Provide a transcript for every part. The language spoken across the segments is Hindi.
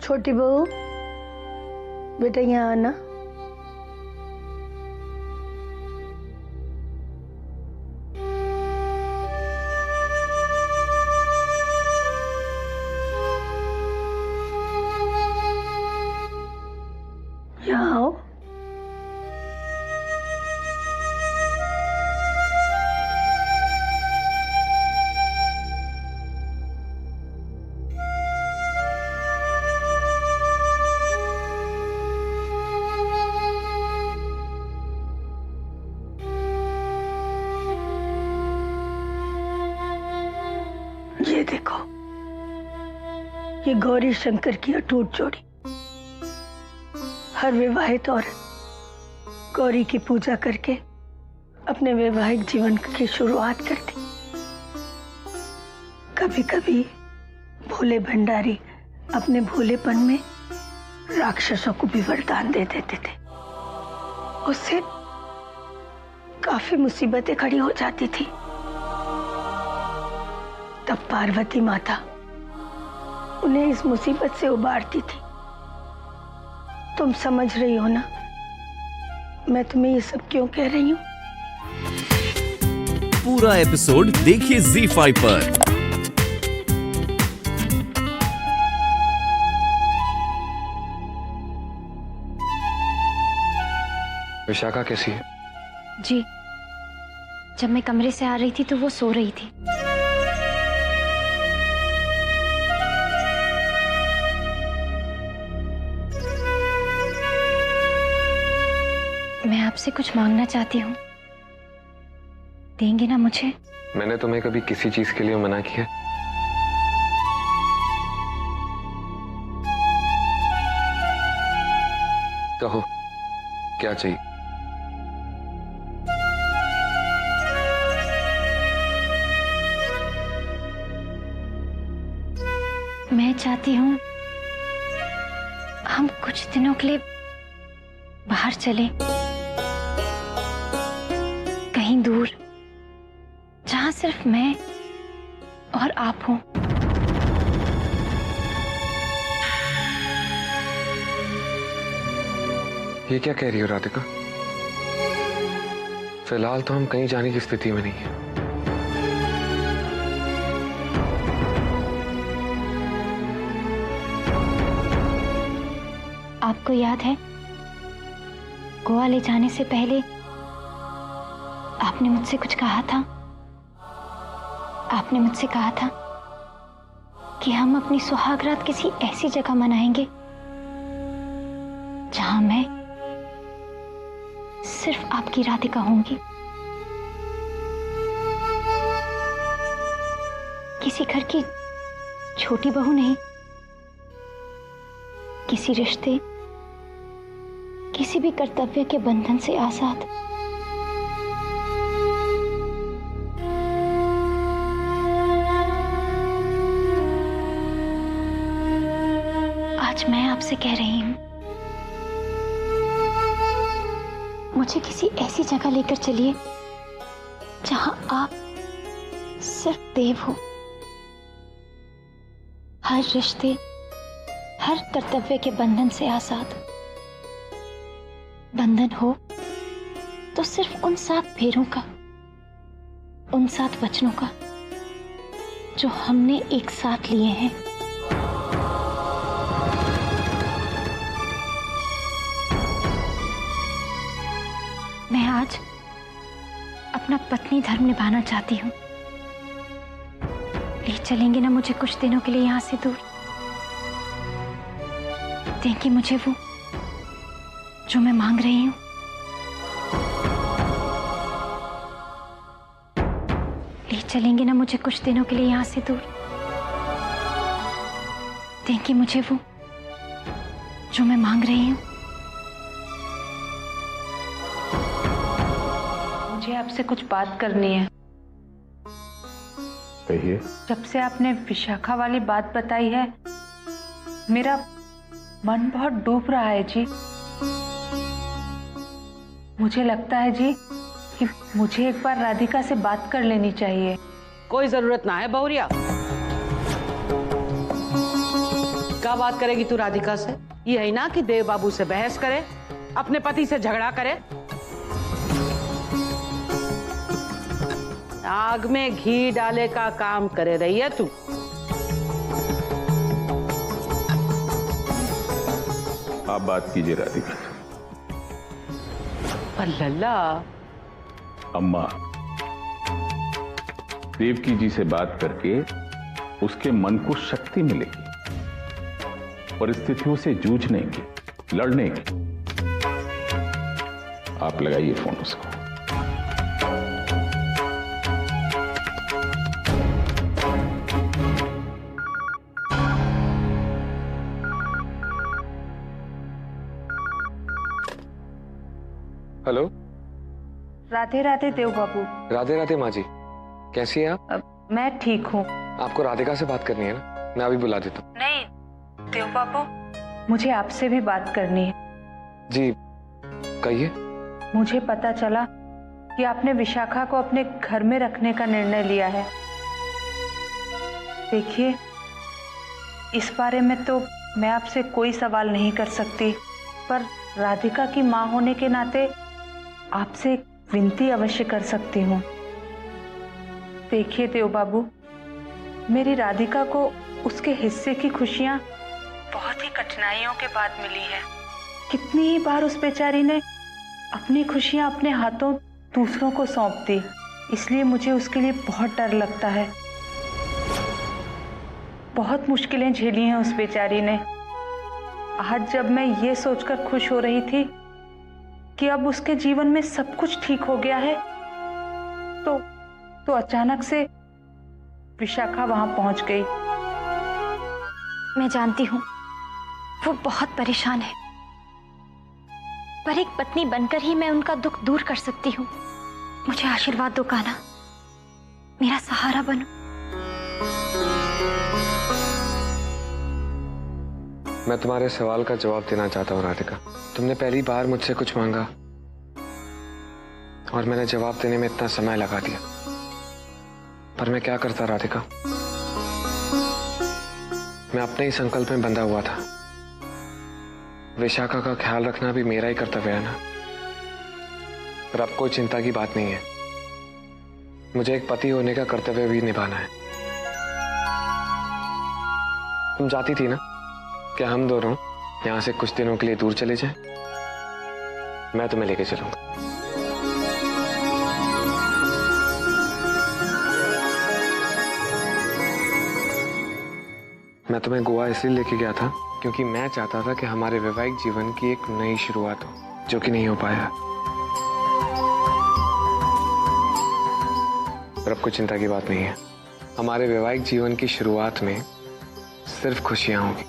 छोटी बहू, बेटा यहाँ आना। यहाँ आओ। ये देखो, ये गौरी शंकर की अटूट जोड़ी। हर विवाहित औरत गौरी की पूजा करके अपने वैवाहिक जीवन की शुरुआत करती। कभी कभी भोले भंडारी अपने भोलेपन में राक्षसों को भी वरदान दे देते थे। उससे काफी मुसीबतें खड़ी हो जाती थी। तब पार्वती माता उन्हें इस मुसीबत से उबारती थी। तुम समझ रही हो ना मैं तुम्हें ये सब क्यों कह रही हूँ? पूरा एपिसोड देखिए ZEE5 पर। विशाखा कैसी है? जी, जब मैं कमरे से आ रही थी तो वो सो रही थी। मैं आपसे कुछ मांगना चाहती हूँ, देंगे ना मुझे? मैंने तुम्हें कभी किसी चीज के लिए मना किया? कहो, क्या चाहिए? मैं चाहती हूँ हम कुछ दिनों के लिए बाहर चले, कहीं दूर, जहां सिर्फ मैं और आप हो। ये क्या कह रही हो राधिका? फिलहाल तो हम कहीं जाने की स्थिति में नहीं है। आपको याद है, गोवा ले जाने से पहले आपने मुझसे कुछ कहा था। आपने मुझसे कहा था कि हम अपनी सुहागरात किसी ऐसी जगह मनाएंगे जहां मैं सिर्फ आपकी राधिका होंगी। किसी घर की छोटी बहू नहीं, किसी रिश्ते, किसी भी कर्तव्य के बंधन से आजाद। आज मैं आपसे कह रही हूं, मुझे किसी ऐसी जगह लेकर चलिए जहां आप सिर्फ देव हो। हर रिश्ते, हर कर्तव्य के बंधन से आजाद। बंधन हो तो सिर्फ उन 7 फेरों का, उन 7 वचनों का जो हमने एक साथ लिए हैं। मैं आज अपना पत्नी धर्म निभाना चाहती हूँ। ले चलेंगे ना मुझे कुछ दिनों के लिए यहाँ से दूर? देंगे मुझे वो जो मैं मांग रही हूँ? ले चलेंगे ना मुझे कुछ दिनों के लिए यहाँ से दूर? देंगे मुझे वो जो मैं मांग रही हूँ? मुझे आपसे कुछ बात करनी है। कहिए। जब से आपने विशाखा वाली बात बताई है, मेरा मन बहुत डूब रहा है जी। मुझे लगता है जी कि मुझे एक बार राधिका से बात कर लेनी चाहिए। कोई जरूरत ना है बहुरिया। क्या बात करेगी तू राधिका से? यही ना कि देव बाबू से बहस करे, अपने पति से झगड़ा करे। आग में घी डाले का काम करे रही है तू। आप बात कीजिए राधिका। पर लल्ला, अम्मा, देवकी जी से बात करके उसके मन को शक्ति मिलेगी, परिस्थितियों से जूझने की, लड़ने की। आप लगाइए फोन उसको। हेलो। राधे राधे देव बाबू। राधे राधे माँ जी, कैसी हैं आप? मैं ठीक हूँ। आपको राधिका से बात करनी है ना? मैं अभी बुला देता हूँ। नहीं देव बाबू, मुझे आपसे भी बात करनी है। जी कहिए। मुझे पता चला कि आपने विशाखा को अपने घर में रखने का निर्णय लिया है। देखिए, इस बारे में तो मैं आपसे कोई सवाल नहीं कर सकती, पर राधिका की माँ होने के नाते आपसे एक विनती अवश्य कर सकती हूँ। देखिए देव बाबू, मेरी राधिका को उसके हिस्से की खुशियाँ बहुत ही कठिनाइयों के बाद मिली है। कितनी ही बार उस बेचारी ने अपनी खुशियाँ अपने हाथों दूसरों को सौंप दी। इसलिए मुझे उसके लिए बहुत डर लगता है। बहुत मुश्किलें झेली हैं उस बेचारी ने। आज जब मैं ये सोचकर खुश हो रही थी कि अब उसके जीवन में सब कुछ ठीक हो गया है, तो अचानक से विशाखा वहां पहुंच गई। मैं जानती हूँ वो बहुत परेशान है, पर एक पत्नी बनकर ही मैं उनका दुख दूर कर सकती हूँ। मुझे आशीर्वाद दो कान्हा, मेरा सहारा बनो। मैं तुम्हारे सवाल का जवाब देना चाहता हूँ राधिका। तुमने पहली बार मुझसे कुछ मांगा और मैंने जवाब देने में इतना समय लगा दिया, पर मैं क्या करता राधिका? मैं अपने ही संकल्प में बंधा हुआ था। विशाखा का ख्याल रखना भी मेरा ही कर्तव्य है ना। पर अब कोई चिंता की बात नहीं है। मुझे एक पति होने का कर्तव्य भी निभाना है। तुम चाहती थी ना कि हम दोनों यहां से कुछ दिनों के लिए दूर चले जाएं? मैं तुम्हें लेके चलूंगा। मैं तुम्हें गोवा इसलिए लेके गया था क्योंकि मैं चाहता था कि हमारे वैवाहिक जीवन की एक नई शुरुआत हो, जो कि नहीं हो पाया। पर अब कोई चिंता की बात नहीं है। हमारे वैवाहिक जीवन की शुरुआत में सिर्फ खुशियां होगी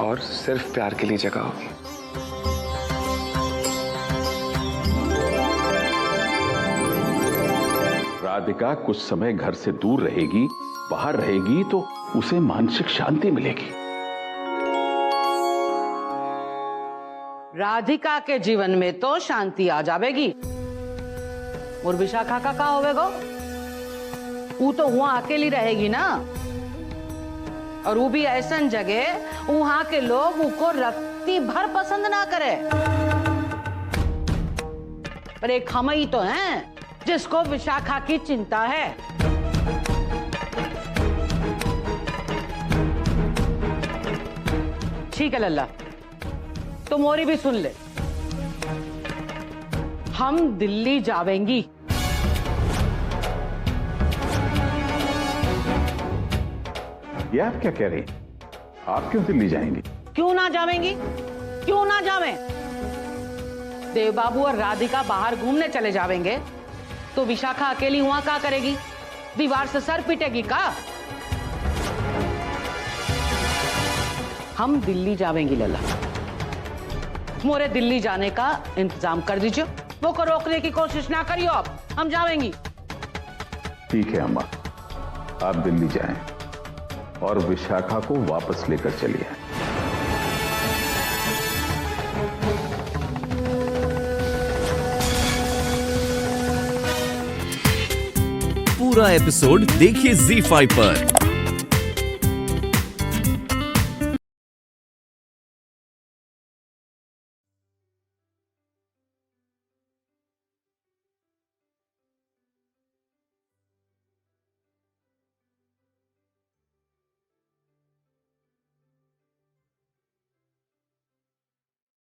और सिर्फ प्यार के लिए जगह होगी। राधिका कुछ समय घर से दूर रहेगी, बाहर रहेगी, तो उसे मानसिक शांति मिलेगी। राधिका के जीवन में तो शांति आ जाएगी। और विशाखा का होवेगो? वो तो वहां अकेली रहेगी ना, और वो भी ऐसा जगह वहां के लोग उसको रत्ती भर पसंद ना करे। पर एक हम ही तो हैं जिसको विशाखा की चिंता है। ठीक है लल्ला, तो मोरी भी सुन ले। हम दिल्ली जावेंगी। ये आप क्या कह रही? आप क्यों दिल्ली जाएंगी? क्यों ना जावेंगी? क्यों ना जावें? देव बाबू और राधिका बाहर घूमने चले जावेंगे तो विशाखा अकेली वहां क्या करेगी? दीवार से सर पीटेगी का? हम दिल्ली जावेंगी लल्ला। मोरे दिल्ली जाने का इंतजाम कर दीजिए। वो को रोकने की कोशिश ना करियो। आप हम जावेंगी। ठीक है अम्मा, आप दिल्ली जाएं और विशाखा को वापस लेकर चलिए। पूरा एपिसोड देखिए ZEE5 पर।